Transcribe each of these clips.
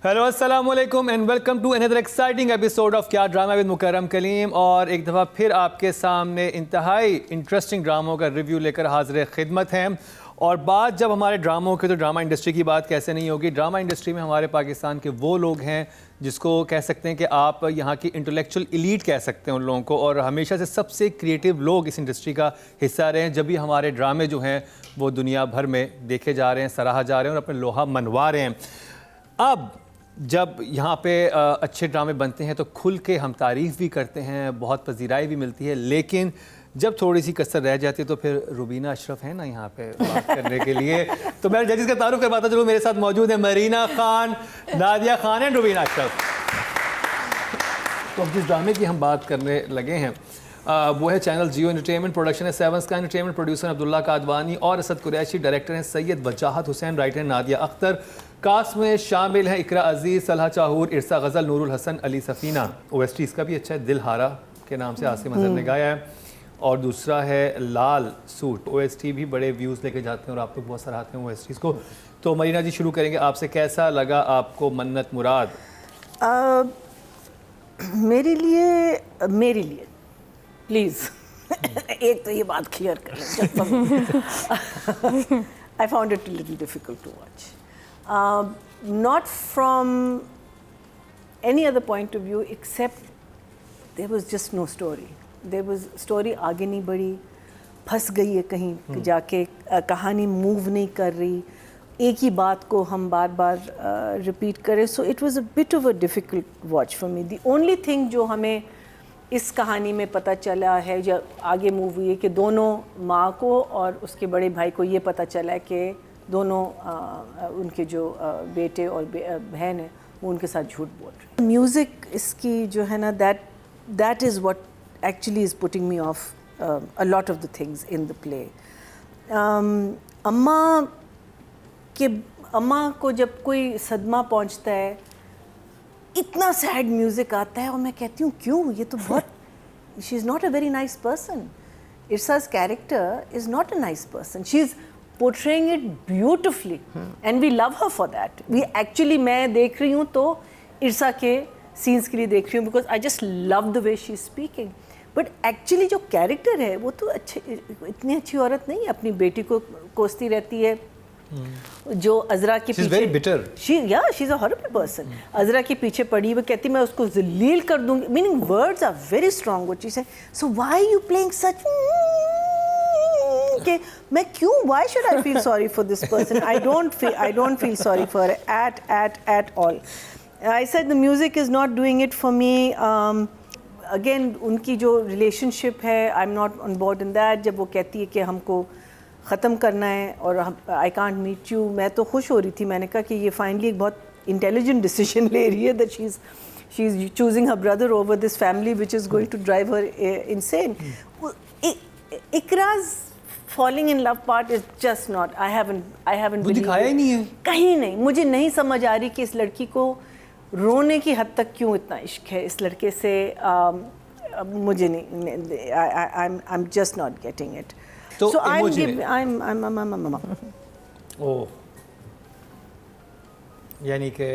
Hello अस्सलाम वालेकुम and welcome to another exciting episode of क्या ड्रामा विद मुकर्रम कलीम। और एक दफ़ा फिर आपके सामने इंतहाई इंटरेस्टिंग ड्रामों का रिव्यू लेकर हाजिर खिदमत हैं। और बात जब हमारे ड्रामों की, तो ड्रामा इंडस्ट्री की बात कैसे नहीं होगी। ड्रामा इंडस्ट्री में हमारे पाकिस्तान के वो लोग हैं जिसको कह सकते हैं कि आप यहाँ की इंटेलेक्चुअल एलीट कह सकते हैं उन लोगों को, और हमेशा से सबसे क्रिएटिव लोग इस इंडस्ट्री का हिस्सा रहे हैं। जब भी हमारे ड्रामे जो हैं वो दुनिया भर में देखे जा रहे हैं, सराहा जा रहे हैं और अपने लोहा मनवा रहे हैं। अब जब यहाँ पे अच्छे ड्रामे बनते हैं तो खुल के हम तारीफ़ भी करते हैं, बहुत पजीराई भी मिलती है, लेकिन जब थोड़ी सी कसर रह जाती है तो फिर रुबीना अशरफ है ना यहाँ पे बात करने के लिए। तो मैं जजिस का तारुफ करवाता चलूँ, मेरे साथ मौजूद है मरीना खान, नादिया खान एंड रुबीना अशरफ। तो अब जिस ड्रामे की हम बात करने लगे हैं वो है चैनल जियो एंटरटेनमेंट, प्रोडक्शन है seven sky entertainment, producer Abdullah Kadwani और असद कुरैशी, डायरेक्टर हैं सैयद वजाहत हुसैन, राइटर हैं नादिया अख्तर। कास्ट में शामिल हैं इकरा अजीज़, सलहा चाहूर, इरसा गज़ल, नूरुल हसन, अली सफ़ीना। ओएसटी इसका भी अच्छा है, दिल हारा के नाम से आसिम अज़हर ने गाया है। और दूसरा है लाल सूट। ओएसटी भी बड़े व्यूज़ लेके जाते हैं और आप लोग बहुत सराहते हैं ओएसटीज़ को। तो मरीना जी शुरू करेंगे आपसे, कैसा लगा आपको मन्नत मुराद? मेरे लिए प्लीज़ एक तो ये बात क्लियर कर लें। I found it little difficult to watch, not from any other point of view except there was just no story. There was story आगे नहीं बढ़ी, फंस गई है कहीं जाके, कहानी मूव नहीं कर रही, एक ही बात को हम बार बार रिपीट करें। So it was a bit of a difficult watch for me. The only thing जो हमें इस कहानी में पता चला है जब आगे मूव हुई है कि दोनों माँ को और उसके बड़े भाई को ये पता चला है कि दोनों उनके जो बेटे और बहन है वो उनके साथ झूठ बोल रहे हैं। म्यूज़िक इसकी जो है ना, that is what actually is putting me of a lot of the things in the play. अम्मा को जब कोई सदमा पहुंचता है, इतना सैड म्यूज़िक आता है और मैं कहती हूँ क्यों, ये तो बहुत, she is not a very nice person. Irsa's character is not a nice person, she is portraying it beautifully and we love her for that. We actually, मैं देख रही हूँ तो इरसा के सीन्स के लिए देख रही हूँ because I just love the way she is speaking. But actually जो कैरेक्टर है वो तो इतनी अच्छी औरत नहीं है, अपनी बेटी को कोसती रहती है। जो अजरा के पीछे, very bitter. She is a horrible person. Azra के पीछे पड़ी, वो कहती मैं उसको जलील कर दूंगी, meaning words are very strong what she said. So why you playing such कि मैं क्यों, why should I feel sorry for this person? I don't feel sorry for at all. I said the music is not doing it for me. Again उनकी जो relationship है, I am not on board in that. जब वो कहती है कि हमको ख़त्म करना है और आई कांट मीट यू, मैं तो खुश हो रही थी। मैंने कहा कि ये फाइनली एक बहुत इंटेलिजेंट डिसीजन ले रही है, that she is choosing her brother over this family which is going to drive her insane. Ikraj falling in love part is just not, I haven't दिखाया ही नहीं है कहीं नहीं। मुझे नहीं समझ आ रही कि इस लड़की को रोने की हद तक क्यों इतना इश्क है इस लड़के से। मुझे नहीं, I am just not getting it. तो so I'm ओह, यानी कि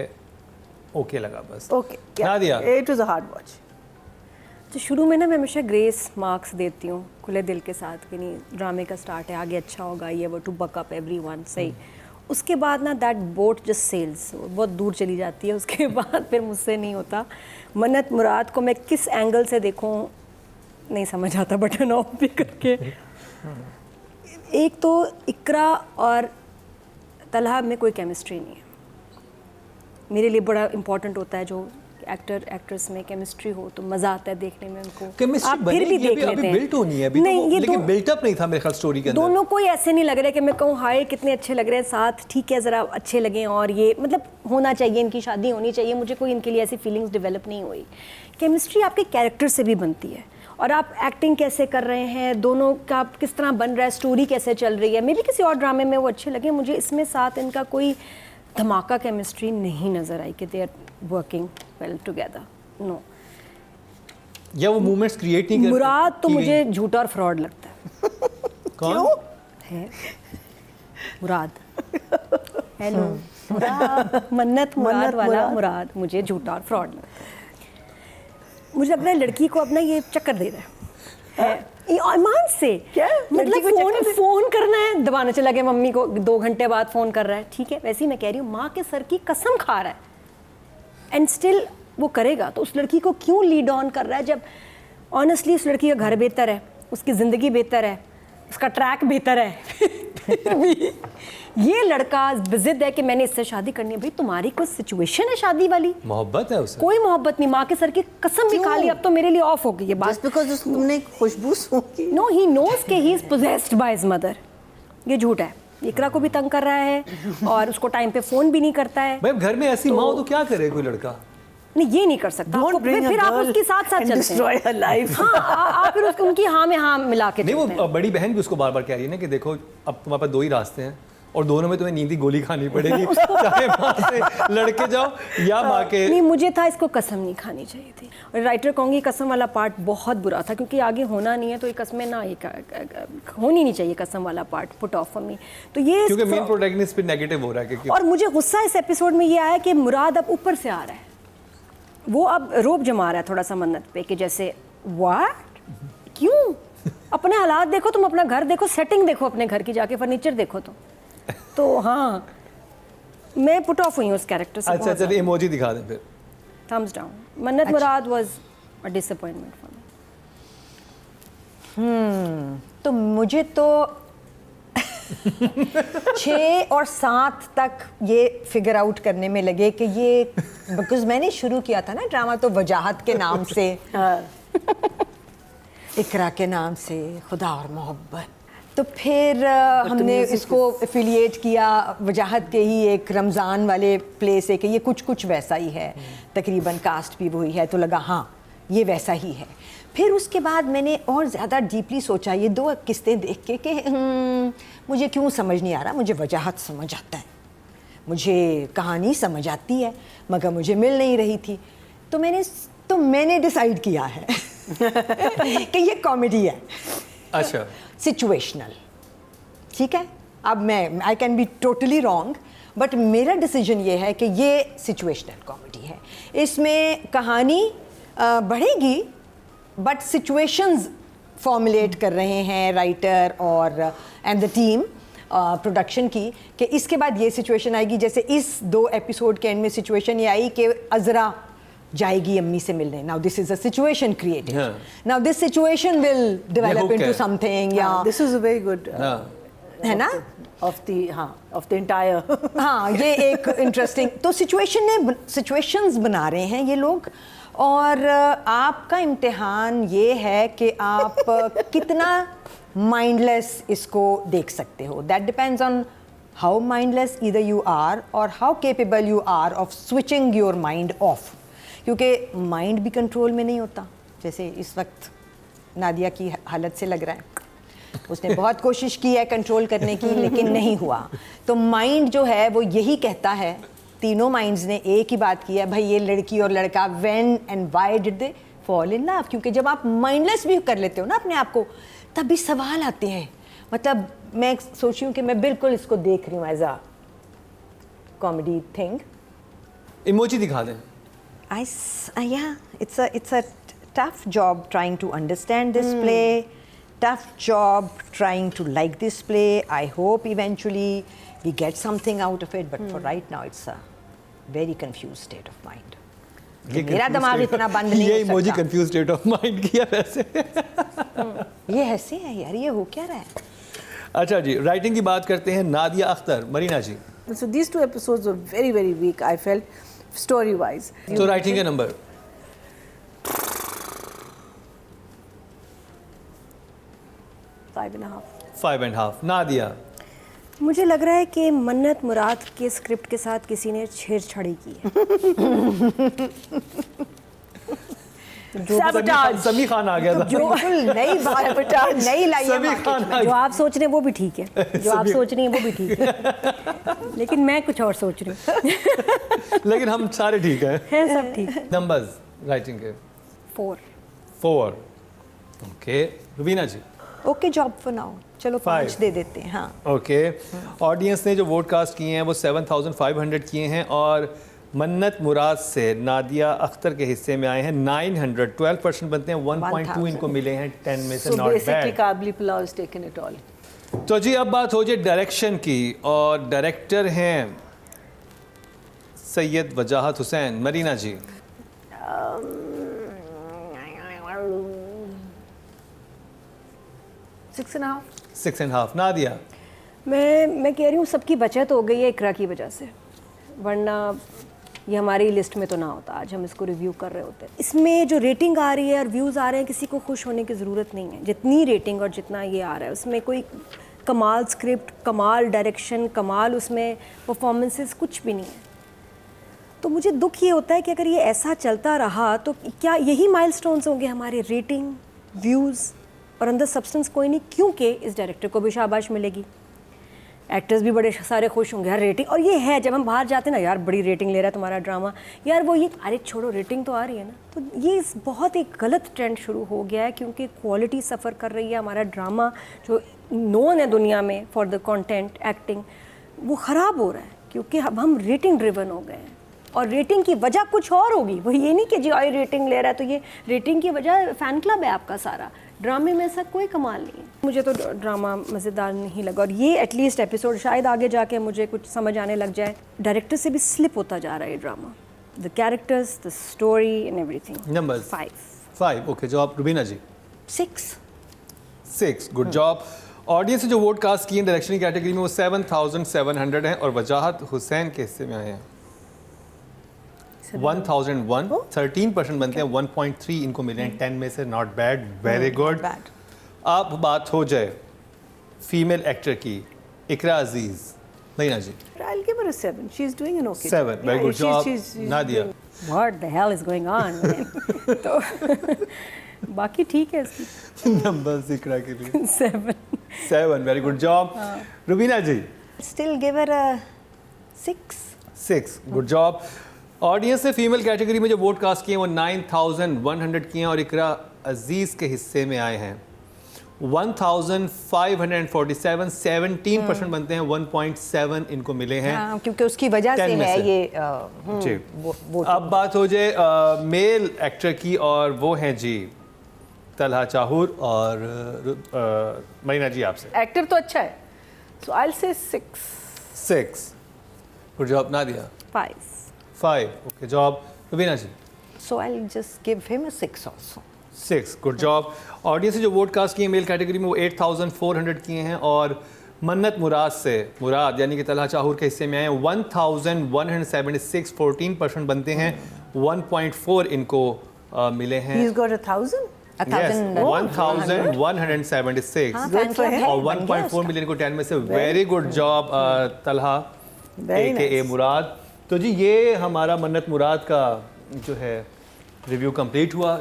ओके लगा बस। Okay, Nadia, it was a hard watch. तो शुरू में ना मैं हमेशा ग्रेस मार्क्स देती हूँ खुले दिल के साथ कि नहीं, ड्रामे का स्टार्ट है, आगे अच्छा होगा, ये वो टू बक अप एवरीवन, सही। उसके बाद ना दैट बोट जस्ट सेल्स, बहुत दूर चली जाती है। उसके बाद फिर मुझसे नहीं होता। मन्नत मुराद को मैं किस एंगल से देखूँ नहीं समझ आता, बटन ऑफ भी करके। एक तो इकरा और तलहा में कोई केमिस्ट्री नहीं है। मेरे लिए बड़ा इम्पोर्टेंट होता है जो एक्टर एक्ट्रेस में केमिस्ट्री हो, तो मज़ा आता है देखने में उनको। केमिस्ट्री आप फिर भी देख लेते हैं, बिल्ट होनी है अभी, नहीं, तो लेकिन बिल्टअप नहीं था मेरे ख्याल स्टोरी के अंदर। दोनों कोई ऐसे नहीं लग रहा है कि मैं कहूँ हाय कितने अच्छे लग रहे हैं साथ, ठीक है ज़रा अच्छे लगें, और ये मतलब होना चाहिए, इनकी शादी होनी चाहिए। मुझे कोई इनके लिए ऐसी फीलिंग्स डेवलप नहीं हुई। केमिस्ट्री आपके कैरेक्टर से भी बनती है, और आप एक्टिंग कैसे कर रहे हैं, दोनों का किस तरह बन रहा है, स्टोरी कैसे चल रही है। मे बी किसी और ड्रामे में वो अच्छे लगे, मुझे इसमें साथ इनका कोई धमाका केमिस्ट्री नहीं नज़र आई कि they are working well together. No, या वो मूवमेंट्स क्रिएट नहीं कर मुराद तो मुझे झूठा और फ्रॉड लगता है। कौन है मुराद? हेलो मन्नत मुराद वाला मुराद मुझे झूठा और फ्रॉड लगता है। मुझे लग रहा है लड़की को अपना ये चक्कर दे रहा है ईमान से। क्या? मतलब फोन करना है, दबाना चला गया मम्मी को, 2 घंटे बाद फोन कर रहा है, ठीक है। वैसे ही मैं कह रही हूँ माँ के सर की कसम खा रहा है एंड स्टिल वो करेगा। तो उस लड़की को क्यों लीड ऑन कर रहा है जब ऑनेस्टली उस लड़की का घर बेहतर है, उसकी ज़िंदगी बेहतर है, उसका ट्रैक बेहतर है। फिर भी ये लड़का जिद है कि मैंने इससे शादी करनी है। भाई तुम्हारी कोई सिचुएशन है शादी वाली? मोहब्बत है उसे? कोई मोहब्बत नहीं। माँ के सर की कसम भी खा ली, अब तो मेरे लिए ऑफ हो गई ये बात। Just because तुमने खुशबू सूंघी। नो, ही नोज के he is possessed by his mother. ये झूठ है। इकरा को भी तंग कर रहा है और उसको टाइम पे फोन भी नहीं करता है। भाई घर में ऐसी माँ हो तो क्या करे कोई लड़का? नहीं, ये नहीं कर सकता। Don't bring a फिर आप girl उसके साथ साथ and चलते destroy हैं। her life. हाँ, आप फिर उसको उनकी हाँ में हाँ मिला के नहीं, चलते हैं। वो बड़ी बहन भी उसको बार बार कह रही है ना कि देखो अब तुम्हारे पास 2 ही रास्ते हैं और दोनों में तुम्हें नींद की गोली खानी पड़ेगी, चाहे माँ से लड़के जाओ या माँ के। नहीं, मुझे था इसको कसम नहीं खानी चाहिए थी। और राइटर कहूँगी कसम वाला पार्ट बहुत बुरा था क्योंकि आगे होना नहीं है तो ये कसमें ना होनी नहीं चाहिए। कसम वाला part put off for me. तो ये क्योंकि मेन प्रोटैगनिस्ट पे नेगेटिव हो रहा है क्योंकि और मुझे गुस्सा इस एपिसोड में ये आया कि मुराद अब ऊपर से आ रहा है। वो अब रोब जमा रहा है थोड़ा सा मन्नत पे कि जैसे व्हाट, क्यों? अपने हालात देखो, तुम अपना घर देखो, सेटिंग देखो अपने घर की, जाके फर्नीचर देखो। तो हाँ, मैं पुट ऑफ हुई हूँ उस कैरेक्टर से। अच्छा चलिए इमोजी दिखा दें फिर। Thumbs down. Mannat Murad was a disappointment for me. तो मुझे तो 6 और 7 तक ये फिगर आउट करने में लगे कि ये, बिकॉज मैंने शुरू किया था ना ड्रामा तो वजाहत के नाम से, इकरा के नाम से, खुदा और मोहब्बत। तो फिर हमने इसको एफिलिएट किया वजाहत के ही एक रमज़ान वाले प्ले से कि ये कुछ वैसा ही है, तकरीबन कास्ट भी वही है। तो लगा हाँ ये वैसा ही है। फिर उसके बाद मैंने और ज़्यादा डीपली सोचा ये 2 किस्तें देख के कि मुझे क्यों समझ नहीं आ रहा। मुझे वजाहत समझ आता है, मुझे कहानी समझ आती है, मगर मुझे मिल नहीं रही थी। तो मैंने डिसाइड किया है कि ये कॉमेडी है। अच्छा, सिचुएशनल, ठीक है। अब मैं I can be totally wrong but मेरा डिसीजन ये है कि ये सिचुएशनल कॉमेडी है। इसमें कहानी बढ़ेगी बट सिचुएशंस फॉर्मुलेट कर रहे हैं राइटर और एंड द टीम प्रोडक्शन की कि इसके बाद ये सिचुएशन आएगी। जैसे इस 2 एपिसोड के एंड में सिचुएशन ये आई कि अज़रा जाएगी अम्मी से मिलने। Now this is a situation created, now this situation will develop into something. या this is a very good है ना ऑफ द एंटायर। हाँ, ये एक इंटरेस्टिंग तो सिचुएशंस बना रहे हैं ये लोग। और आपका इम्तिहान ये है कि आप कितना माइंडलेस इसको देख सकते हो। That depends on how mindless either you are और how capable you are of switching your mind off. क्योंकि माइंड भी कंट्रोल में नहीं होता, जैसे इस वक्त नादिया की हालत से लग रहा है। उसने बहुत कोशिश की है कंट्रोल करने की लेकिन नहीं हुआ। तो माइंड जो है वो यही कहता है, तीनों माइंड्स ने एक ही बात की है, भाई ये लड़की और लड़का when and why did they fall in love. क्योंकि जब आप माइंडलेस भी कर लेते हो ना अपने आप को, तब भी सवाल आते हैं। मतलब मैं सोच रही हूँ कि मैं बिल्कुल इसको देख रही हूँ as a comedy thing. Emoji दिखा दें। It's a tough job trying to understand this play, tough job trying to like this play. I hope eventually we get something out of it, but for right now it's a very confused state of mind. मेरा दिमाग इतना बंद नहीं हो ये सकता। Emoji confuse state of mind किया वैसे। ये ऐसे है यार, ये हो क्या रहा है? अच्छा जी, राइटिंग की बात करते हैं। नादिया अख्तर, मरीना जी। So these 2 episodes were very very weak, I felt, story wise. तो राइटिंग का नंबर 5.5. 5.5। नादिया। मुझे लग रहा है कि मन्नत मुराद के स्क्रिप्ट के साथ किसी ने छेड़छाड़ी की है। समी खान आ गया था। जो नई बात नई लाई है समी खान आ जो गया। आप सोच रहे हैं वो भी ठीक है, जो आप सोच रही हैं वो भी ठीक है, लेकिन मैं कुछ और सोच रही हूँ। लेकिन हम सारे ठीक हैं। है सब ठीक। नंबर्स राइटिंग के 4। 4। Okay, Rubina ji. Okay job for now, चलो 5 दे देते हैं। हाँ ओके, ऑडियंस ने जो वोट कास्ट किए हैं वो 7,500 किए हैं और मन्नत मुराद से नादिया अख्तर के हिस्से में आए हैं 900, 12% बनते हैं, 1.2 इनको मिले हैं 10 में से, So not basically bad. Kabli Pulao has taken it all. तो जी अब बात हो जाए डायरेक्शन की, और डायरेक्टर हैं सैयद वजाहत हुसैन। मरीना जी 6.5. 6.5। नादिया मैं कह रही हूँ सबकी बचत हो गई है इकरा की वजह से, वरना ये हमारी लिस्ट में तो ना होता, आज हम इसको रिव्यू कर रहे होते। इसमें जो रेटिंग आ रही है और व्यूज़ आ रहे हैं, किसी को खुश होने की ज़रूरत नहीं है। जितनी रेटिंग और जितना ये आ रहा है उसमें कोई कमाल स्क्रिप्ट, कमाल डायरेक्शन, कमाल उसमें परफॉर्मेंसेस कुछ भी नहीं है। तो मुझे दुख ये होता है कि अगर ये ऐसा चलता रहा तो क्या यही माइलस्टोन्स होंगे हमारे, रेटिंग, व्यूज़ और अंदर सब्सटेंस कोई नहीं, क्योंकि इस डायरेक्टर को भी शाबाश मिलेगी, एक्टर्स भी बड़े सारे खुश होंगे यार रेटिंग। और ये है जब हम बाहर जाते हैं ना, यार बड़ी रेटिंग ले रहा है तुम्हारा ड्रामा, यार वो ये अरे छोड़ो रेटिंग तो आ रही है ना। तो ये बहुत एक गलत ट्रेंड शुरू हो गया है, क्योंकि क्वालिटी सफ़र कर रही है। हमारा ड्रामा जो नोन है दुनिया में फॉर द कंटेंट एक्टिंग, वो ख़राब हो रहा है क्योंकि अब हम रेटिंग ड्रिवन हो गए हैं। और रेटिंग की वजह कुछ और होगी, वो ये नहीं कि जी आई रेटिंग ले रहा है तो ये रेटिंग की वजह फ़ैन क्लब है आपका सारा। ड्रामे में ऐसा कोई कमाल नहीं है। मुझे तो ड्रामा मज़ेदार नहीं लगा, और ये एटलीस्ट एपिसोड शायद आगे जाके मुझे कुछ समझ आने लग जाए। डायरेक्टर से भी स्लिप होता जा रहा है ये drama, the characters, the story and everything. Number 5। Okay, job Rubina ji 6। Good job. Audience ने जो वोट कास्ट किए डायरेक्शन की कैटेगरी में वो 7,700 हैं और वजाहत हुसैन के हिस्से में आए हैं 1001, 13% बनते हैं, 1.3 इनको मिले हैं 10 में से, नॉट बैड, वेरी गुड। अब बात हो जाए फीमेल एक्टर की, इकरा अजीज। मरीना जी I'll give her a 7. She's doing an okay. 7, very good job। Nadia What the hell is going on? तो बाकी ठीक है इसकी। नंबर इकरा के लिए 7। Very good job. Rubina ji still give her a 6। Good job. Audience ने फीमेल कैटेगरी में जो वोट कास्ट किए हैं वो 9,100 किए हैं और इकरा अजीज के हिस्से में आए हैं 1,547, 17% बनते हैं, 1.7 इनको मिले हैं। हाँ, क्योंकि उसकी वजह 10 से में है से। ये जी। वो अब बात हो जाए मेल एक्टर की, और वो हैं जी तलहा चाहूर और मरीना जी आपसे। Actor तो अच्छा है. So I'll say 6. 6। Good job Nadia. 5। Okay job Rubina ji. So I just give him a 6 also. 6। Good job. Audience से जो वोट कास्ट किए मेल कैटेगरी में वो 8,400 किए हैं और मन्नत मुराद से, मुराद यानी कि तलहा चाहूर के हिस्से में आए 1,176, 14% बनते हैं, 1.4 इनको मिले हैं। He's got 1,000. Yes, 1,176 हाँ, Good for him. और 1.4 मिलियन को 10 में से। Very good job Talha Very AKA nice. मुराद। तो जी ये हमारा मन्नत मुराद का जो है रिव्यू कंप्लीट हुआ।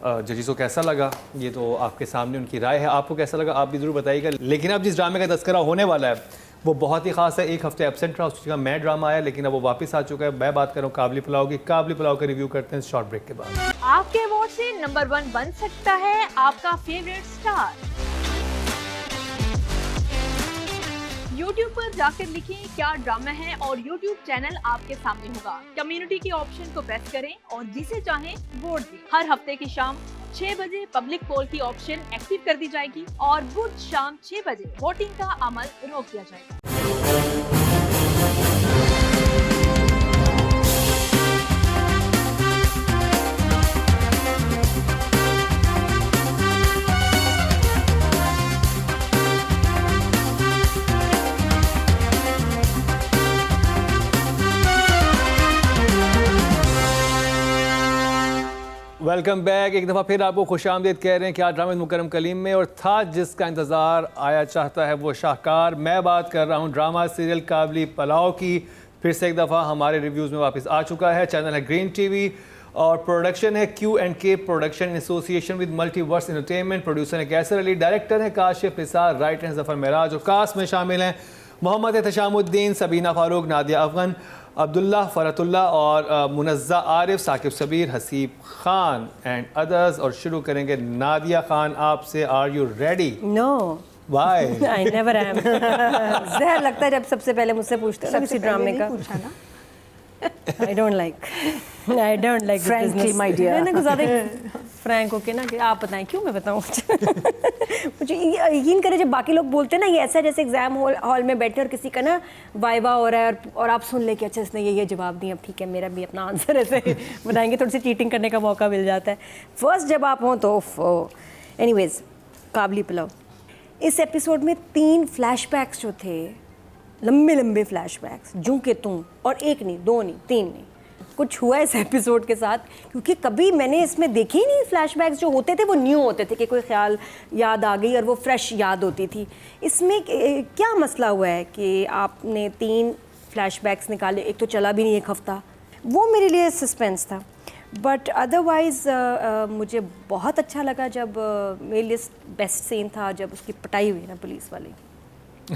जजीज़ को कैसा लगा ये तो आपके सामने उनकी राय है, आपको कैसा लगा आप भी ज़रूर बताइएगा। लेकिन अब जिस ड्रामे का तस्करा होने वाला है वो बहुत ही खास है। एक हफ्ते एब्सेंट रहा, उसकी जगह मैं ड्रामा आया, लेकिन अब वो वापस आ चुका है। मैं बात कर रहा हूँ काबली पुलाव की। काबली पुलाव का रिव्यू करते हैं शॉर्ट ब्रेक के बाद। आपके वोट से नंबर 1 बन सकता है आपका फेवरेट स्टार। YouTube पर जाकर लिखें क्या ड्रामा है और YouTube चैनल आपके सामने होगा। कम्युनिटी के ऑप्शन को प्रेस करें और जिसे चाहें वोट दें। हर हफ्ते की शाम 6 बजे पब्लिक पोल की ऑप्शन एक्टिव कर दी जाएगी और बुध शाम 6 बजे वोटिंग का अमल रोक दिया जाएगा। Welcome back. एक दफ़ा फिर आपको खुशामदीद कह रहे हैं क्या ड्रामा मुकरम कलीम में, और था जिसका इंतज़ार आया चाहता है वो शाहकार। मैं बात कर रहा हूँ ड्रामा सीरियल काबली पुलाव की। फिर से एक दफ़ा हमारे रिव्यूज़ में वापस आ चुका है। चैनल है ग्रीन टीवी और प्रोडक्शन है Q&K production in association with multiverse entertainment. Producer है कैसर अली, डायरेक्टर है काशिफ निसार, राइटर हैं ज़फ़र महराज और कास्ट में शामिल हैं मोहम्मद एहतशामुद्दीन, सबीना फारूक, नादिया अफगन, अब्दुल्ला फरतुल्ला और मुनज़्ज़ा आरिफ, साकिब सबीर, हसीब खान एंड अदर्स। और शुरू करेंगे नादिया खान आपसे। Are you ready? No, why? I never am. जहर लगता है जब सबसे पहले मुझसे पूछते हैं ना किसी ड्रामे का। I don't like Frankly, my dear. मैंने कुछ ज़्यादा फ्रैंक होके ना कि आप बताएं, क्यों मैं बताऊं? मुझे यकीन करें, जब बाकी लोग बोलते हैं ना, ये ऐसा है जैसे एग्जाम हॉल में बैठे और किसी का ना वाइवा हो रहा है और आप सुन ले कि अच्छा इसने ये जवाब दिया, अब ठीक है मेरा भी अपना आंसर ऐसे बनाएंगे, थोड़ी सी चीटिंग करने का मौका मिल जाता है। फर्स्ट जब आप हों तो एनीवेज, काबली पुलाव। इस एपिसोड में 3 फ्लैशबैक्स जो थे, लंबे लंबे फ्लैशबैक्स, जूं के तुम, और एक नहीं, 2 नहीं, 3 नहीं, कुछ हुआ इस एपिसोड के साथ, क्योंकि कभी मैंने इसमें देखे ही नहीं। फ्लैशबैक्स जो होते थे वो न्यू होते थे कि कोई ख्याल याद आ गई और वो फ्रेश याद होती थी। इसमें क्या मसला हुआ है कि आपने 3 फ्लैशबैक्स निकाले? एक तो चला भी नहीं 1 हफ्ता, वो मेरे लिए सस्पेंस था। बट अदरवाइज़ मुझे बहुत अच्छा लगा जब मेरे लिए बेस्ट सीन था जब उसकी पिटाई हुई ना पुलिस वाले की।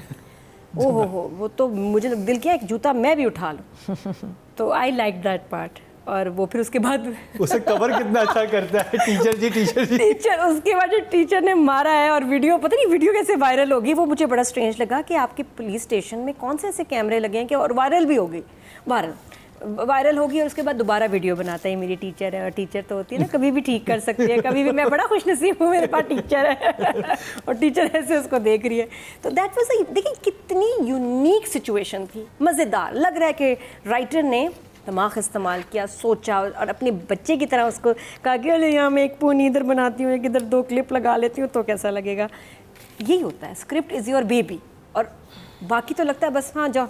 ओहो हो, वो तो मुझे दिल किया एक जूता मैं भी उठा लूँ। तो आई लाइक दैट पार्ट। और वो फिर उसके बाद उसे कवर कितना अच्छा करता है, टीचर जी, टीचर जी। टीचर, उसके बाद जो टीचर ने मारा है और वीडियो, पता नहीं वीडियो कैसे वायरल होगी, वो मुझे बड़ा स्ट्रेंज लगा कि आपके पुलिस स्टेशन में कौन से ऐसे कैमरे लगे हैं कि, और वायरल भी हो गई, वायरल होगी और उसके बाद दोबारा वीडियो बनाता है। मेरी टीचर है, और टीचर तो होती है ना, कभी भी ठीक कर सकती है, कभी भी। मैं बड़ा खुशनसीब हूँ, मेरे पास टीचर है और टीचर ऐसे उसको देख रही है। तो दैट वाज, देखिए कितनी यूनिक सिचुएशन थी, मज़ेदार लग रहा है कि राइटर ने दिमाग इस्तेमाल किया, सोचा और अपने बच्चे की तरह उसको कहा कि अरे यहाँ मैं एक पूनी इधर बनाती हूँ, एक इधर 2 क्लिप लगा लेती हूँ तो कैसा लगेगा। यही होता है, स्क्रिप्ट इज़ योर बेबी। और बाकी तो लगता है बस हाँ जाओ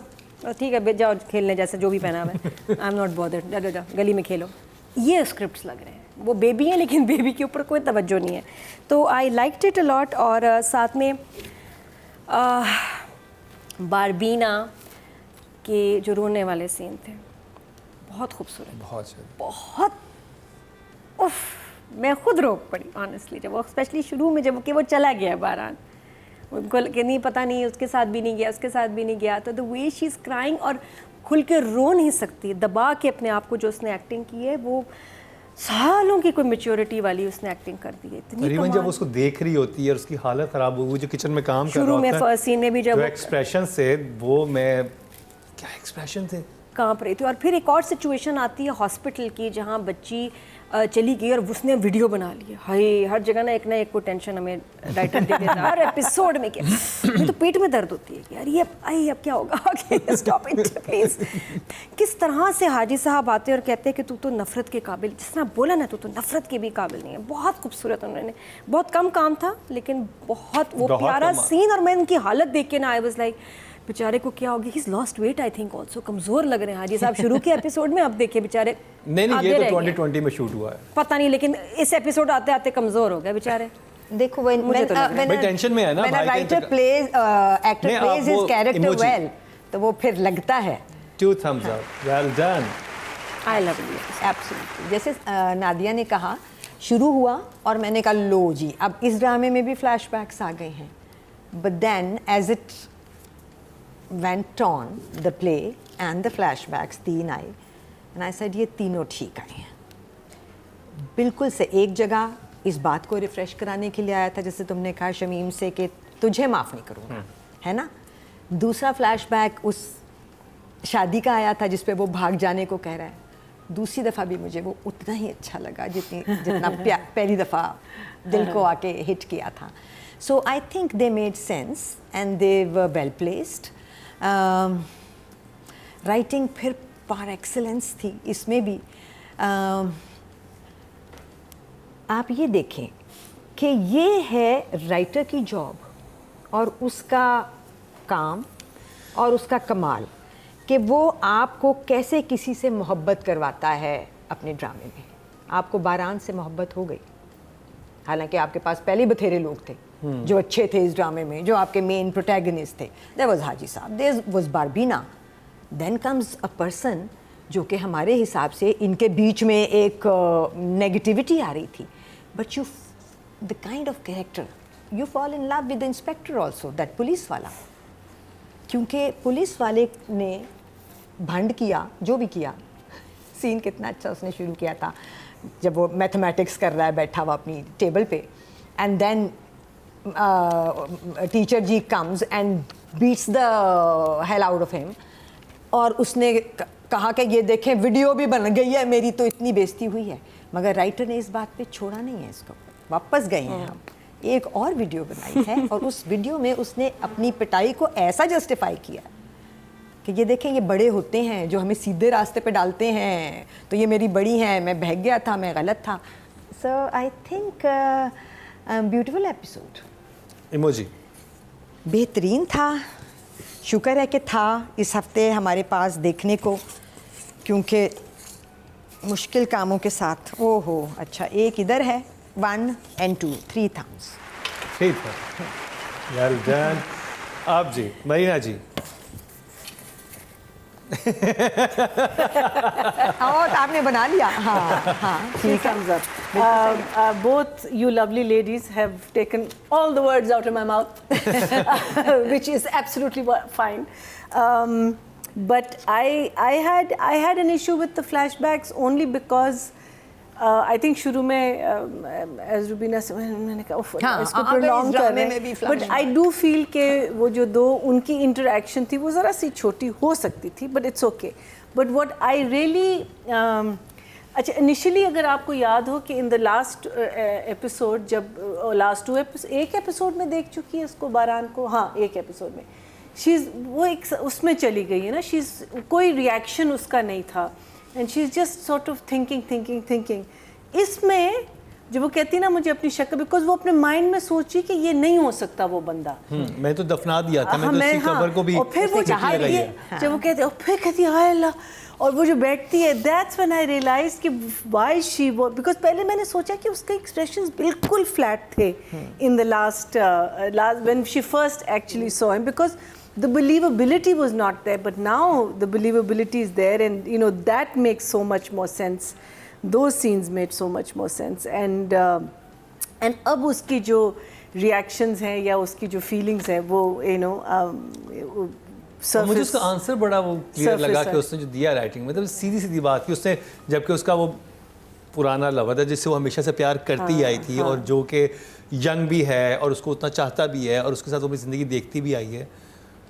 ठीक है जाओ खेलने, जैसे जो भी पहना है, आई एम नॉट बॉदर्ड, जाओ जाओ गली में खेलो। ये स्क्रिप्ट्स लग रहे हैं, वो बेबी है लेकिन बेबी के ऊपर कोई तवज्जो नहीं है। तो I liked it a lot. और साथ में बारबीना के जो रोने वाले सीन थे, बहुत खूबसूरत, बहुत उफ, मैं खुद रोक पड़ी ऑनेस्टली जब वो, स्पेशली शुरू में जब कि वो चला गया बारान, उनको कि नहीं पता नहीं उसके साथ भी नहीं गया, उसके साथ भी नहीं गया, तो the way she is crying, और खुल के रो नहीं सकती, दबा के अपने आप को जो उसने एक्टिंग की है, वो सालों की कोई मैच्योरिटी वाली उसने एक्टिंग कर दी है। इतनी जब उसको देख रही होती है और उसकी हालत ख़राब हुई, जो किचन में काम कर रहा शुरू होता में है, फर्स्ट सीन में भी जब एक्सप्रेशन से वो, मैं क्या एक्सप्रेशन थे, कांप रही थी। और फिर एक और सिचुएशन आती है हॉस्पिटल की, जहाँ बच्ची चली गई और उसने वीडियो बना लिया। हाय, हर जगह ना एक को टेंशन हमें राइटर दे देता है हर एपिसोड में, क्या मुझे तो पेट में दर्द होती है कि यार ये अब क्या होगा, स्टॉप इट प्लीज। किस तरह से हाजी साहब आते हैं और कहते हैं कि तू तो नफरत के काबिल, जिस तरह बोला ना, तू तो नफरत के भी काबिल नहीं है। बहुत खूबसूरत, उन्होंने बहुत कम काम था लेकिन बहुत वो प्यारा सीन। और मैं उनकी हालत देख के ना, आई वाज लाइक बेचारे को क्या हो गया, he is lost weight I think also, कमज़ोर लग रहे हैं हाजी साहब शुरू के एपिसोड में। अब देखिए बेचारे, नहीं ये तो 2020 में शूट हुआ है, पता नहीं, लेकिन इस एपिसोड आते आते कमज़ोर हो गए बेचारे। देखो when टेंशन में है ना, when a writer plays actor plays his character well, तो वो फिर लगता है। 2 thumbs up, well done, I love you, absolutely। जैसे नादिया ने कहा शुरू हुआ और मैंने कहा लो जी, अब इस ड्रामे में भी फ्लैशबैक्स आ गए हैं, but then as it went on, the play and the flashbacks 3 आए, and I said ये तीनों ठीक आए हैं। बिल्कुल से एक जगह इस बात को रिफ्रेश कराने के लिए आया था, जैसे तुमने कहा शमीम से कि तुझे माफ़ नहीं करूँगा, है ना। दूसरा फ्लैशबैक उस शादी का आया था जिस पे वो भाग जाने को कह रहा है। दूसरी दफ़ा भी मुझे वो उतना ही अच्छा लगा जितना पहली दफ़ा दिल को आके हिट किया था। So I think they made sense and they were well placed. Writing फिर पार एक्सेलेंस थी इसमें भी। आप ये देखें कि ये है राइटर की जॉब और उसका काम और उसका कमाल कि वो आपको कैसे किसी से मोहब्बत करवाता है अपने ड्रामे में। आपको बारान से मोहब्बत हो गई, हालांकि आपके पास पहले बथेरे लोग थे जो अच्छे थे इस ड्रामे में, जो आपके मेन प्रोटैगनिस्ट थे। There was Haji Sahab, there was Barbina, then comes a person जो कि हमारे हिसाब से इनके बीच में एक नेगेटिविटी आ रही थी, but you the kind of character you fall in love with the inspector also, that police वाला, क्योंकि पुलिस वाले ने भंड किया, जो भी किया, सीन कितना अच्छा उसने शुरू किया था जब वो मैथमेटिक्स कर रहा है बैठा हुआ अपनी टेबल पे, and then teacher ji comes and beats the hell out of him, और उसने कहा कि ये देखें वीडियो भी बन गई है मेरी, तो इतनी बेइज्जती हुई है, मगर राइटर ने इस बात पे छोड़ा नहीं है इसको, वापस गए हैं हम, एक और वीडियो बनाई है और उस वीडियो में उसने अपनी पिटाई को ऐसा जस्टिफाई किया कि ये देखें ये बड़े होते हैं जो हमें सीधे रास्ते पे डालते हैं, तो ये मेरी बड़ी हैं, मैं बहक गया था, मैं गलत था. So I think beautiful episode. Emoji बेहतरीन था, शुक्र है कि था इस हफ्ते हमारे पास देखने को, क्योंकि मुश्किल कामों के साथ. ओहो अच्छा, एक इधर है, 1 and 2, 3 thumbs. ठीक है, वेल डन. आप जी, मरीना जी. और आपने बना लिया. हाँ हाँ Three thumbs up. Both you lovely ladies have taken all the words out of my mouth, which is absolutely fine. But I had an issue with the flashbacks only because I think शुरू में as Rubina said, मैंने कहा उफ, इसको prolong कर रहे हैं. But I do feel कि वो जो दो उनकी interaction थी वो ज़रा सी छोटी हो सकती थी, but it's okay. But what I really अच्छा, इनिशियली अगर आपको याद हो कि इन द लास्ट एपिसोड, जब लास्ट 2 एपिसोड, एक एपिसोड में देख चुकी है इसको बारान को, हाँ एक एपिसोड में, शीज़ वो एक उसमें चली गई है ना, शीज़ कोई रिएक्शन उसका नहीं था, and she is just sort of thinking. इसमें जब वो कहती ना मुझे अपनी शक्ल, बिकॉज वो अपने माइंड में सोची कि ये नहीं हो सकता वो बंदा, मैं तो दफना दिया था, मैं तो इसकी कब्र को भी, और फिर वो जब वो कहते, और फिर कहती हाय अल्लाह, और वो जो बैठती है, दैट्स व्हेन आई रियलाइज कि व्हाई शी वो, बिकॉज पहले मैंने सोचा कि उसके एक्सप्रेशंस बिल्कुल फ्लैट थे in the last when she first actually saw him, because the believability was not there, but now the believability is there, and you know that makes so much more sense. Those scenes made so much more sense, and अब उसकी जो reactions हैं या उसकी जो feelings हैं वो you know surface. मुझे उसका आंसर बड़ा वो क्लियर लगा कि उसने जो दिया राइटिंग, मतलब सीधी बात कि उसने, जबकि उसका वो पुराना लवर है जिससे वो हमेशा से प्यार करती आई थी, और जो कि यंग भी है और उसको उतना चाहता भी है और उसके साथ वो अपनी ज़िंदगी देखती भी आई है,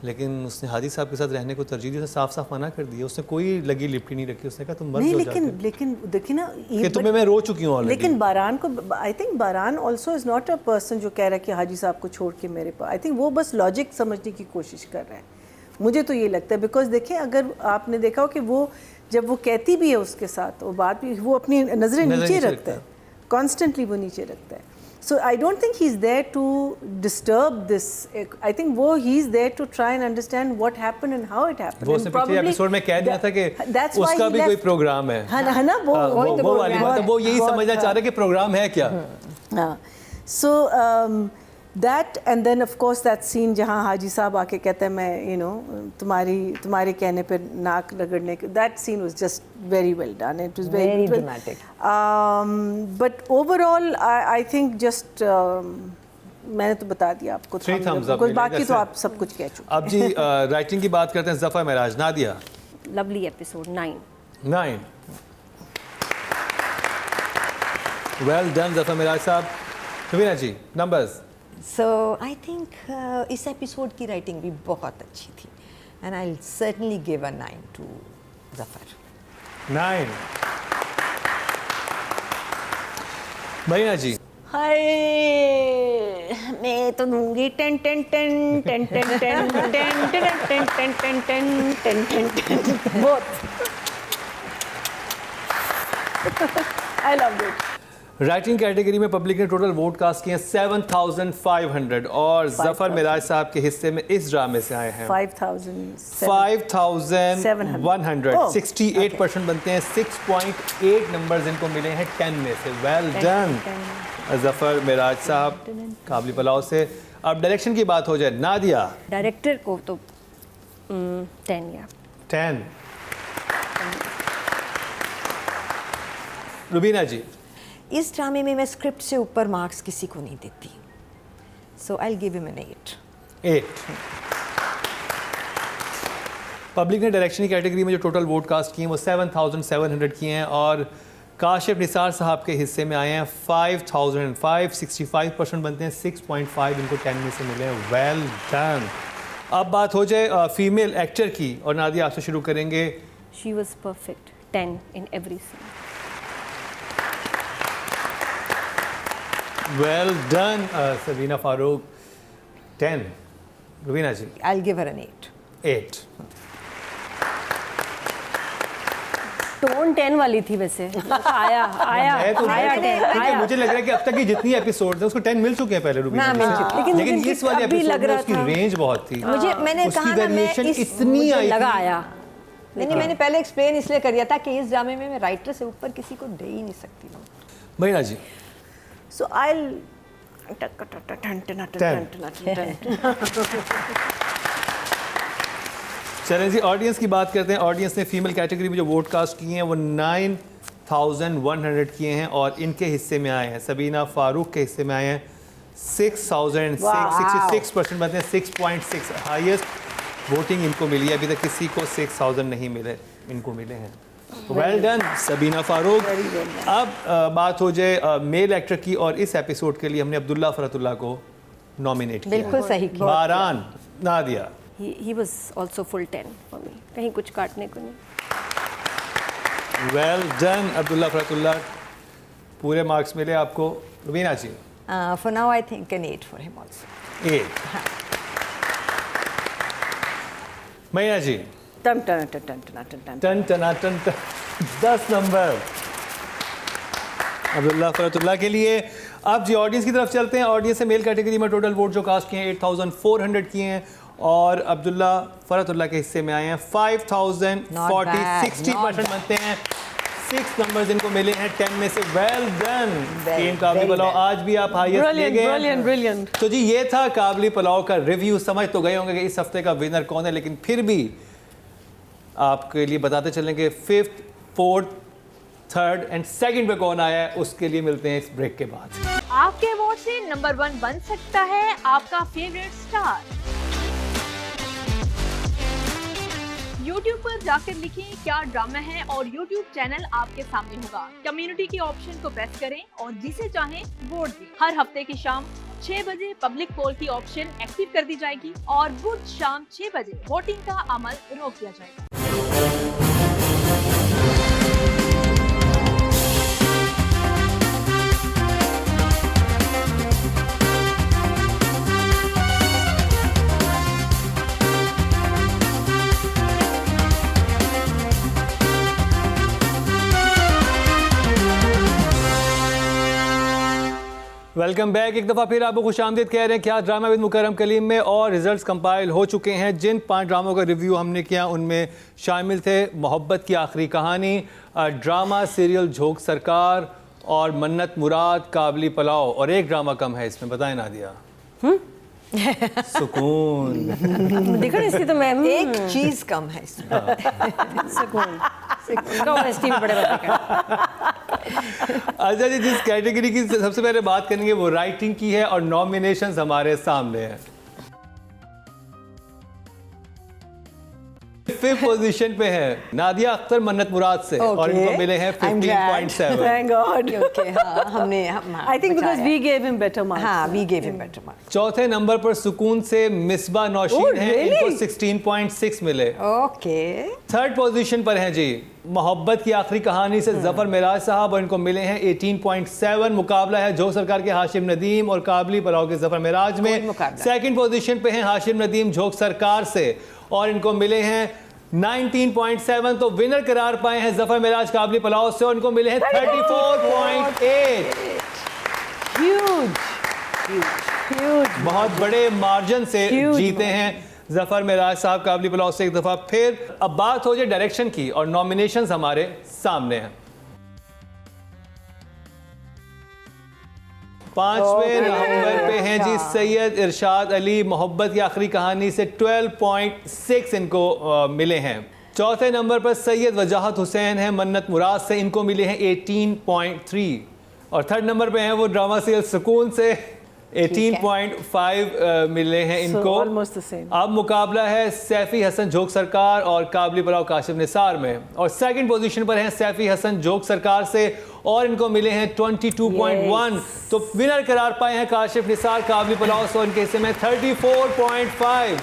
लेकिन उसने हादी साहब के साथ रहने को तरजीह दी, साफ मना कर दिया. उसने कोई लगी लिपटी नहीं रखी, उसने कहा तुम मर जाओ. लेकिन देखिए ना कि तुम्हें मैं रो चुकी हूँ ऑलरेडी. लेकिन बारान को, I think बारान also is not a person जो कह रहा है कि हाजी साहब को छोड़ के मेरे पास, आई थिंक वो बस लॉजिक समझने की कोशिश कर रहा है, मुझे तो ये लगता है. बिकॉज देखें, अगर आपने देखा हो कि वो जब वो कहती भी है उसके साथ वो बात भी, वो अपनी नज़रें नीचे रखता है, कॉन्स्टेंटली वो नीचे रखता है. So I don't think he's there to disturb this. I think he is there to try and understand what happened and how it happened. वो उसने पिछले एपिसोड में कह दिया था कि उसका भी कोई प्रोग्राम है. है ना, वो वाली बात है, वो यही समझना चाह रहे कि प्रोग्राम है क्या. हाँ. So that, and then of course that scene जहाँ हाजी साहब आके कहता है मैं you know तुम्हारे कहने पे नाक रगड़ने के, that scene was just very well done. It was very dramatic. But overall I think just मैंने तो बता दिया आपको, 3 thumbs up. कुछ बाकी तो आप सब कुछ कह चुके. अब जी राइटिंग की बात करते हैं. Zafar Meraj, Nadia. Lovely episode 9. Well done Zafar Meraj साहब. रवीना जी, नंबर्स. So I think इस एपिसोड की राइटिंग भी बहुत अच्छी थी, and I'll certainly give a 9 to Zafar. 9. Marina जी. हाय, मैं तो दूंगी 10 both. I loved it. Writing category में पब्लिक ने टोटल वोट कास्ट किए 7,500 और ज़फ़र मेराज साहब के हिस्से में इस ड्रामे से आए हैं 5,100. 68% बनते हैं. 6.8 नंबर्स इनको मिले हैं 10 में से. वेल डन ज़फ़र मेराज साहब, काबिल पलाव से. अब डायरेक्शन की बात हो जाए, नादिया. डायरेक्टर को तो 10 या 10. रुबीना जी. इस ड्रामे में मैं स्क्रिप्ट से ऊपर मार्क्स किसी को नहीं देती, so I will give him an 8. Public ने डायरेक्शन की कैटेगरी में जो टोटल वोट कास्ट किए हैं वो 7,700 किए हैं और काशिफ निसार साहब के हिस्से में आए हैं 5,005, 65% बनते हैं, 6.5 इनको 10 में से मिले हैं। Well done. अब बात हो जाए फीमेल एक्टर की और नादिया आपसे शुरू करेंगे। She was perfect, 10 in every scene. Well done Sabina Farooq, 10। Rubina ji I'll give her an 8. 8। Tone 10 वाली थी वैसे। आया मुझे लग रहा है कि अब तक की जितनी एपिसोड है उसको 10 मिल चुके हैं पहले रुबीना मिल जी। चुके हैं। लेकिन लेकिन मुझे इस वाले अभी एपिसोड लग में रहा उसकी था। रेंज बहुत थी। मैंने उसकी कहा ना, मैं वेरिएशन इस इतनी मुझे आई लगा थी। आया। नहीं, मैंने पहले एक्सप्लेन इसलिए कर दिया था कि इस ड्रामे में मैं राइटर से ऊपर किसी को दे ही नहीं सकती हूँ। महीना जी So I'll. चलें जी, ऑडियंस की बात करते हैं। ऑडियंस ने फीमेल कैटेगरी में जो वोट कास्ट किए हैं वो 9,100 किए हैं और इनके हिस्से में आए हैं, सबीना फारूक के हिस्से में आए हैं 6,006, 66% बनते हैं, 6.6 हाईएस्ट वोटिंग इनको मिली है। अभी तक किसी को 6,000 नहीं मिले, इनको मिले हैं। Well done Sabina Farooq. अब बात हो जाए मेल एक्टर की और इस एपिसोड के लिए हमने अब्दुल्ला फरतुल्ला को नॉमिनेट किया। बिल्कुल सही किया। बारान Nadia. He was also full 10 for me. कहीं कुछ काटने को नहीं। वेल डन अब्दुल्ला फरतुल्ला, पूरे मार्क्स मिले आपको। रुबीना जी For now I think an 8 for him also. 8। महीना जी Dun. टन टनाटन 10 नंबर अब्दुल्ला फरतुल्ला के लिए। अब जी ऑडियंस की तरफ चलते हैं। ऑडियंस से मेल कैटेगरी में टोटल वोट जो कास्ट किए हैं 8,400 किए हैं और अब्दुल्ला फरतुल्ला के हिस्से में आए हैं 5,040, 60% बनते हैं, 6 नंबर्स इनको मिले हैं 10 में से। वेल डन टीम काबली पलाव, आज भी आप हाईएस्ट ले गए। Brilliant. तो जी ये था काबली पलाव का रिव्यू। समझ तो गए होंगे कि इस हफ्ते का विनर कौन है, लेकिन फिर भी आपके लिए बताते चलेंगे 5th, 4th, 3rd and 2nd पे कौन आया है, उसके लिए मिलते हैं इस ब्रेक के बाद। आपके वोट से नंबर 1 बन सकता है आपका फेवरेट स्टार। YouTube पर जाकर लिखें क्या ड्रामा है और YouTube चैनल आपके सामने होगा। कम्युनिटी के ऑप्शन को प्रेस करें और जिसे चाहें वोट दें। हर हफ्ते की शाम 6 बजे पब्लिक पोल की ऑप्शन एक्टिव कर दी जाएगी और बुध शाम 6 बजे वोटिंग का अमल रोक दिया जाएगा। Welcome back. एक दफ़ा फिर आपको खुशामदीद कह रहे हैं क्या ड्रामा विद मुकर्रम कलीम में, और रिजल्ट्स कंपाइल हो चुके हैं। जिन 5 ड्रामों का रिव्यू हमने किया उनमें शामिल थे मोहब्बत की आखिरी कहानी, ड्रामा सीरियल झोंक सरकार और मन्नत मुराद काबली पलाव, और एक ड्रामा कम है इसमें, बताएं नादिया। सुकून। देखो इसकी तो मैं एक चीज कम है इसमें। सुकून ऑनेस्टी में बड़े बातें कर। अच्छा जी, जिस कैटेगरी की सबसे पहले बात करेंगे वो राइटिंग की है और नॉमिनेशंस हमारे सामने हैं। 5th पोजीशन पे है नादिया अख्तर मन्नत मुराद से और इनको मिले हैं 15.7। Thank God. Okay, हाँ, हमने I think because we gave him better marks. हाँ, we gave him better marks. चौथे नंबर पर सुकून से मिसबा नौशीन है, really? इनको 16.6 मिले। Okay. 3rd पोजीशन पर हैं जी मोहब्बत की आखिरी कहानी से जफर मिराज साहब और इनको मिले हैं 18.7। मुकाबला है झोंक सरकार के हाशिम नदीम और काबली पलाव के जफर मिराज में। 2nd पोजीशन पे हैं हाशिम नदीम झोंक सरकार से और इनको मिले हैं 19.7। तो विनर करार पाए हैं जफर मिराज काबली पलाव से और इनको मिले हैं 34.8। Huge. बहुत बड़े मार्जिन से जीते हैं जफर मिराज साहब काबली पलाव से एक दफा फिर। अब बात हो जाए डायरेक्शन की और नॉमिनेशंस हमारे सामने हैं। 5वें नंबर पे हैं जी सैयद इरशाद अली, मोहब्बत की आखिरी कहानी से 12.6 इनको मिले हैं। 4थे नंबर पर सैयद वजाहत हुसैन है मन्नत मुराद से, इनको मिले हैं 18.3। और 3rd नंबर पे हैं वो ड्रामा सीरियल सुकून से 18.5 मिले हैं So इनको। almost the same. अब मुकाबला है सैफी हसन जोग सरकार और काबली पलाव काशिफ निसार में, और सेकंड पोजीशन पर हैं सैफी हसन जोग सरकार से और इनको मिले हैं 22.1। तो विनर करार पाए हैं काशिफ निसार काबली पलाव से, इनके हिस्से में 34.5।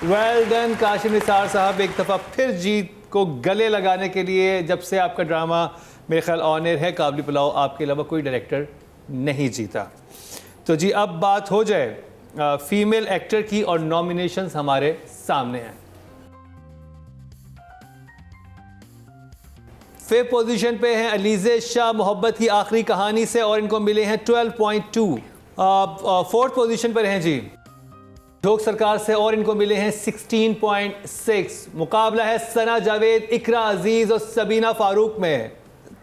वेल डन काशिफ निसार साहब, एक दफ़ा फिर जीत को गले लगाने के लिए, जब से आपका ड्रामा मेरे ख्याल ऑन एयर है, काबली पलाव आपके अलावा कोई डायरेक्टर नहीं जीता। तो जी अब बात हो जाए फीमेल एक्टर की, और नॉमिनेशंस हमारे सामने हैं। फिफ्थ पोजीशन पे हैं अलीज़े शाह मोहब्बत की आखिरी कहानी से, और इनको मिले हैं 12.2। फोर्थ पोजीशन पर हैं जी जोग सरकार से, और इनको मिले हैं 16.6। मुकाबला है सना जावेद, इकरा अजीज और सबीना फारूक में।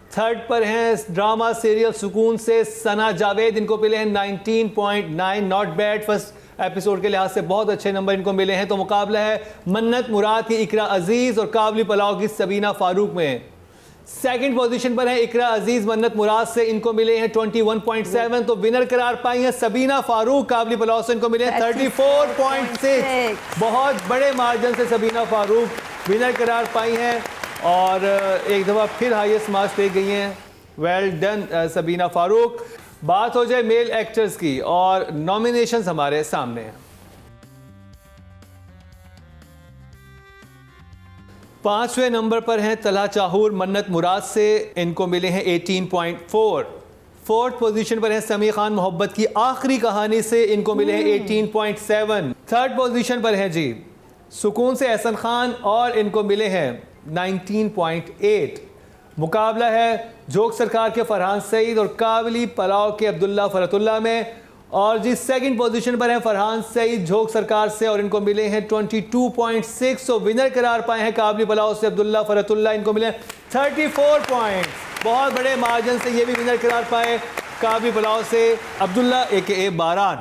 थर्ड पर हैं ड्रामा सीरियल सुकून से सना जावेद, इनको मिले हैं 19.9। नॉट बैड, फर्स्ट एपिसोड के लिहाज से बहुत अच्छे नंबर इनको मिले हैं। तो मुकाबला है मन्नत मुराद की इकरा अजीज और काबली पलाव की सबीना फारूक में। सेकंड पोजीशन पर है इकरा अजीज मन्नत मुराद से, इनको मिले हैं 21.7। तो विनर करार पाई हैं सबीना फारूक काबली पलाव से, इनको मिले हैं 34.6। बहुत बड़े मार्जिन से सबीना फारूक विनर करार पाई हैं, और एक दफ़ा फिर हाईएस्ट मार्क्स ले गई हैं। Well done Sabina Farooq. बात हो जाए मेल एक्टर्स की, और नॉमिनेशंस हमारे सामने हैं। 5वें नंबर पर हैं तलहा चाहूर मन्नत मुराद से, इनको मिले हैं 18.4। फोर्थ पोजीशन पर हैं समी खान मोहब्बत की आखिरी कहानी से, इनको मिले हैं 18.7। थर्ड पोजीशन पर हैं जी सुकून से एहसन खान, और इनको मिले हैं 19.8। मुकाबला है जोग सरकार के फरहान सईद और काबली पलाव के अब्दुल्ला फरतुल्ला में, और जी सेकंड पोजीशन पर हैं फरहान सईद जोग सरकार से, और इनको मिले हैं 22.6। तो विनर करार पाए हैं काबली पलाव से अब्दुल्ला फरतुल्ला, इनको मिले हैं 34 पॉइंट्स। बहुत बड़े मार्जिन से ये भी विनर करार पाए काबली पलाव से Abdullah AKA Baran.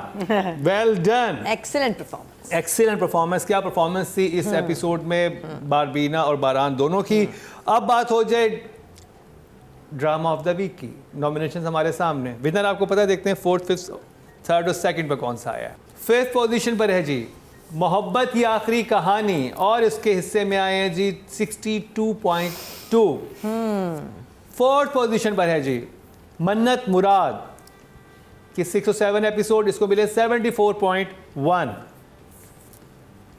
Well done, excellent performance. Excellent performance. क्या परफॉर्मेंस थी इस एपिसोड में बारबीना और बारान दोनों की। अब बात हो जाए ड्रामा ऑफ द वीक की। नॉमिनेशन हमारे सामने, विनर आपको पता है, देखते हैं फोर्थ, फिफ्थ, थर्ड और सेकंड पे कौन सा आया है। फिफ्थ पोजीशन पर है जी मोहब्बत की आखिरी कहानी, और इसके हिस्से में आए हैं जी 62.2। फोर्थ पोजीशन पर है जी मन्नत मुराद की 6 और 7 एपिसोड, इसको मिले 74.1।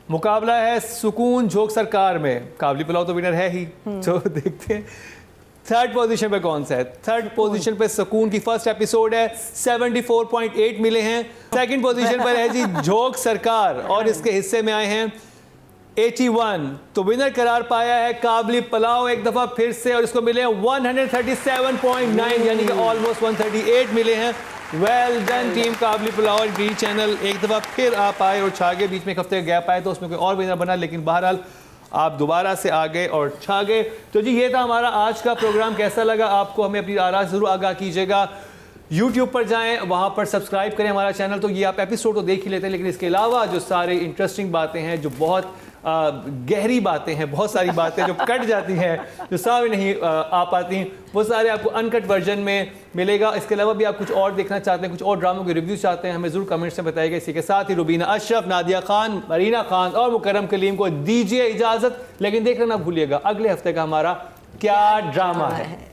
मुकाबला है सुकून जोग सरकार में, काबली पलाव तो विनर है ही, तो देखते हैं थर्ड पोजीशन पे कौन सा है। थर्ड पोजीशन पे सुकून की फर्स्ट एपिसोड है, 74.8 मिले हैं। सेकंड पोजीशन पर है जी जोग सरकार, और इसके हिस्से में आए हैं 81। तो विनर करार पाया है काबली पलाव एक दफा फिर से, और इसको मिले हैं 137.9, यानी कि ऑलमोस्ट 138 मिले हैं। वेल डन टीम काबली पलाव और डी चैनल, एक दफ़ा फिर आप आए और छा गए। बीच में एक हफ्ते का गैप आया तो उसमें कोई और विनर बना, लेकिन बहरहाल आप दोबारा से आ गए और छा गए। तो जी ये था हमारा आज का प्रोग्राम। कैसा लगा आपको, हमें अपनी आरा ज़रूर आगाह कीजिएगा। YouTube पर जाएं, वहाँ पर सब्सक्राइब करें हमारा चैनल। तो ये आप एपिसोड तो देख ही लेते हैं, लेकिन इसके अलावा जो सारे इंटरेस्टिंग बातें हैं, जो बहुत गहरी बातें हैं, बहुत सारी बातें जो कट जाती हैं, जो सामने नहीं आ पाती, वो सारे आपको अनकट वर्जन में मिलेगा। इसके अलावा भी आप कुछ और देखना चाहते हैं, कुछ और ड्रामों के रिव्यूज़ चाहते हैं, हमें ज़रूर कमेंट्स में बताइएगा। इसी के साथ ही रुबीना अशरफ, नादिया खान, मरीना खान और मुकर्रम कलीम को दीजिए इजाज़त, लेकिन देखना ना भूलिएगा अगले हफ्ते का हमारा क्या ड्रामा है।